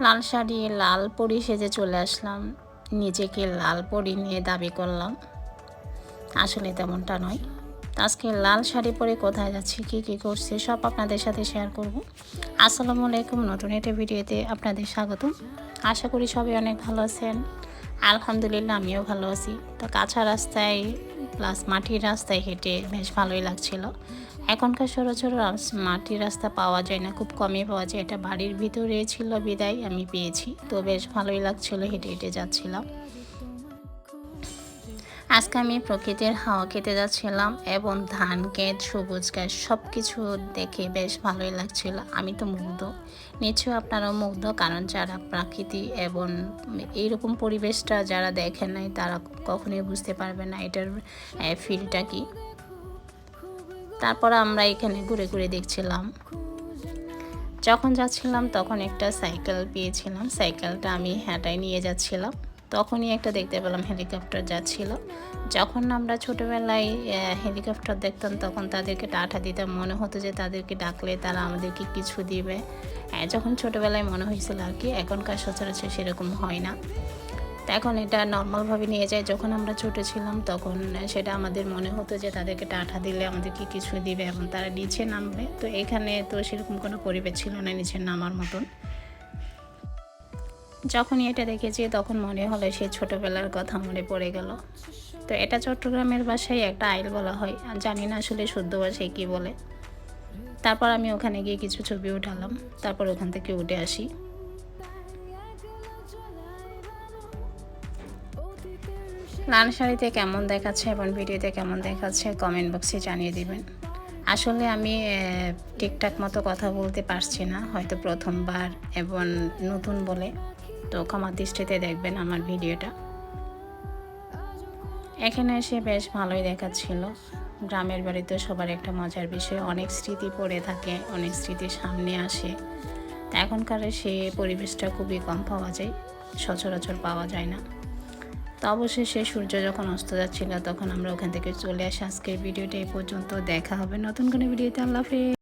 লাল শাড়ি লাল পরি সেজে চলে আসলাম, নিজেকে লাল পরি নিয়ে দাবি করলাম। আসলে তেমনটা নয়। আজকে লাল শাড়ি পরে কোথায় যাচ্ছি, কী করছি সব আপনাদের সাথে শেয়ার করব। আসসালামু আলাইকুম, নতুন একটা ভিডিওতে আপনাদের স্বাগতম। আশা করি সবাই অনেক ভালো আছেন। আলহামদুলিল্লাহ আমিও ভালো আছি। তো কাঁচা রাস্তায় প্লাস মাটির রাস্তায় হেঁটে বেশ ভালোই লাগছিল। এখনকার সচরাচর মাটির রাস্তা পাওয়া যায় না, খুব কমই পাওয়া যায়। এটা বাড়ির ভিতরে ছিল বিদায় আমি পেয়েছি, তো বেশ ভালোই লাগছিল, হেঁটে হেঁটে যাচ্ছিলাম। আজকে আমি প্রকৃতির হাওয়া খেতে যাচ্ছিলাম এবং ধান ক্ষেত, সবুজ গাছ সব কিছু দেখে বেশ ভালোই লাগছিল। আমি তো মুগ্ধ, নিশ্চয়ই আপনারাও মুগ্ধ, কারণ যারা প্রকৃতি এবং এইরকম পরিবেশটা যারা দেখেন নাই তারা কখনোই বুঝতে পারবে না এটার ফিলটা কি। তারপর আমরা এখানে ঘুরে ঘুরে দেখছিলাম। যখন যাচ্ছিলাম তখন একটা সাইকেল পেয়েছিলাম, সাইকেলটা আমি হেঁটাই নিয়ে যাচ্ছিলাম। তখনই একটা দেখতে পেলাম হেলিকপ্টার যাচ্ছিল। যখন আমরা ছোটোবেলায় হেলিকপ্টার দেখতাম তখন তাদেরকে টাটা দিতাম, মনে হতো যে তাদেরকে ডাকলে তারা আমাদেরকে কিছু দিবে। যখন ছোটোবেলায় মনে হয়েছিল আর কি, এখনকার সচরাচর সেরকম হয় না। তো এখন এটা নর্মালভাবে নিয়ে যায়। যখন আমরা ছোটো ছিলাম তখন সেটা আমাদের মনে হতো যে তাদেরকে টাটা দিলে আমাদেরকে কিছু দিবে এবং তারা নিচে নামবে। তো এখানে তো সেরকম কোনো পরিবেশ ছিল না নিচে নামার মতন। যখনই এটা দেখেছি তখন মনে হলো সেই ছোটোবেলার কথা মনে পড়ে গেল। তো এটা চট্টগ্রামের ভাষায় একটা আইল বলা হয়, জানি না আসলে শুদ্ধ ভাষায় কী বলে। তারপর আমি ওখানে গিয়ে কিছু ছবি উঠালাম, তারপর ওখান থেকে উঠে আসি। লাল শাড়িতে কেমন দেখাচ্ছে এবং ভিডিওতে কেমন দেখাচ্ছে কমেন্ট বক্সে জানিয়ে দিবেন। আসলে আমি ঠিকঠাক মতো কথা বলতে পারছি না, হয়তো প্রথমবার এবং নতুন বলে, তো ক্ষমা দৃষ্টিতে দেখবেন আমার ভিডিওটা। এখানে এসে বেশ ভালোই দেখাচ্ছিল। গ্রামের বাড়িতে সবার একটা মজার বিষয়, অনেক স্মৃতি পড়ে থাকে, অনেক স্মৃতি সামনে আসে। এখনকার সে পরিবেশটা খুবই কম পাওয়া যায়, সচরাচর পাওয়া যায় না। তো অবশেষে সূর্য যখন অস্ত যাচ্ছিল তখন আমরা ওখান থেকে চলে আসি। আজকের ভিডিওটা এই পর্যন্ত, দেখা হবে নতুন কোনো ভিডিওতে। আল্লাহ হাফেজ।